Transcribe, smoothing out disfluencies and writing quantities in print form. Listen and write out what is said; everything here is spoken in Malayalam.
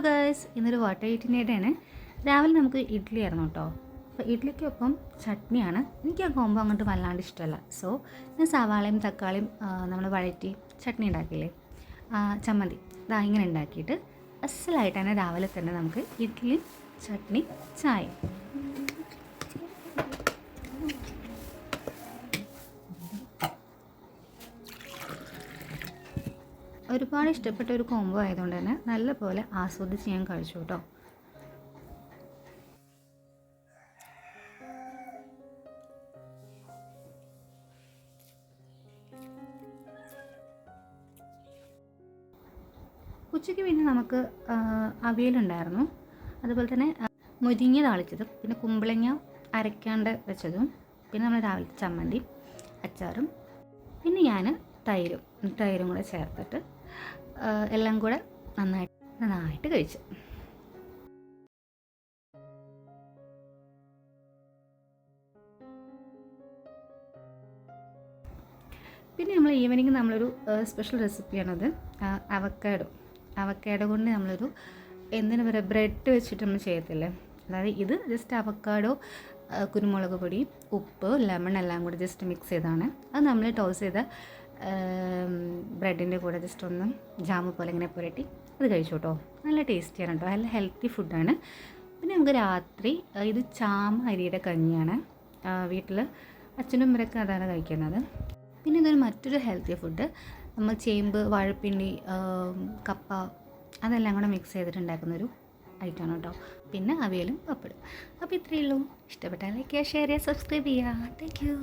ഗൈസ്, ഇന്നൊരു വാട്ടർ ഈറ്റിൻ്റെയാണ്. രാവിലെ നമുക്ക് ഇഡ്ഡലി ആയിരുന്നു കേട്ടോ. അപ്പോൾ ഇഡ്ഡലിക്കൊപ്പം ചട്നിയാണ്. എനിക്ക് ആ കോമ്പോ അങ്ങോട്ട് വല്ലാണ്ട് ഇഷ്ടമല്ല. സോ ഞാൻ സവാളയും തക്കാളിയും നമ്മൾ വഴറ്റി ചട്നി ഉണ്ടാക്കിയില്ലേ, ചമ്മന്തി, ഇതാ ഇങ്ങനെ ഉണ്ടാക്കിയിട്ട് അസലായിട്ട് തന്നെ രാവിലെ തന്നെ നമുക്ക് ഇഡ്ഡലി, ചട്നി, ചായ. ഒരുപാട് ഇഷ്ടപ്പെട്ട ഒരു കോംബോ ആയതുകൊണ്ട് തന്നെ നല്ലപോലെ ആസ്വദിച്ച് ഞാൻ കഴിച്ചു കേട്ടോ. ഉച്ചയ്ക്ക് പിന്നെ നമുക്ക് അവിയലുണ്ടായിരുന്നു, അതുപോലെ തന്നെ മുരിങ്ങ താളിച്ചതും, പിന്നെ കുമ്പളങ്ങ അരയ്ക്കാണ്ട് വെച്ചതും, പിന്നെ നമ്മൾ രാവിലത്തെ ചമ്മന്തി, അച്ചാറും, പിന്നെ ഞാൻ തൈരും കൂടെ ചേർത്തിട്ട് എല്ലാം കൂടെ നന്നായിട്ട് കഴിച്ചു. പിന്നെ നമ്മൾ ഈവനിങ് നമ്മളൊരു സ്പെഷ്യൽ റെസിപ്പിയാണത്. അവക്കാഡോ കൊണ്ട് നമ്മളൊരു എന്തിനു പറയുക, ബ്രെഡ് വെച്ചിട്ട് നമ്മൾ ചെയ്യത്തില്ലേ, അതായത് ഇത് ജസ്റ്റ് അവക്കാഡോ, കുരുമുളക് പൊടി, ഉപ്പ്, ലെമൺ എല്ലാം കൂടി ജസ്റ്റ് മിക്സ് ചെയ്താണ്. അത് നമ്മൾ ടോസ് ചെയ്ത ബ്രെഡിൻ്റെ കൂടെ ജസ്റ്റ് ഒന്ന് ജാമ് പോലെ ഇങ്ങനെ പുരട്ടി അത് കഴിച്ചു കേട്ടോ. നല്ല ടേസ്റ്റിയാണ് കേട്ടോ, നല്ല ഹെൽത്തി ഫുഡാണ്. പിന്നെ നമുക്ക് രാത്രി ഇത് ചാമ അരിയുടെ കഞ്ഞിയാണ്. വീട്ടിൽ അച്ഛനും അമ്മയൊക്കെ അതാണ് കഴിക്കുന്നത്. പിന്നെ ഇതൊരു മറ്റൊരു ഹെൽത്തി ഫുഡ്, നമ്മൾ ചേമ്പ്, വാഴപ്പിണ്ടി, കപ്പ അതെല്ലാം കൂടെ മിക്സ് ചെയ്തിട്ടുണ്ടാക്കുന്നൊരു ഐറ്റമാണ് കേട്ടോ. പിന്നെ അവിയലും പപ്പടും. അപ്പോൾ ഇത്രയേ ഉള്ളൂ. ഇഷ്ടപ്പെട്ടാൽ ലൈക്ക് ചെയ്യുക, ഷെയർ ചെയ്യുക, സബ്സ്ക്രൈബ് ചെയ്യുക. Thank you.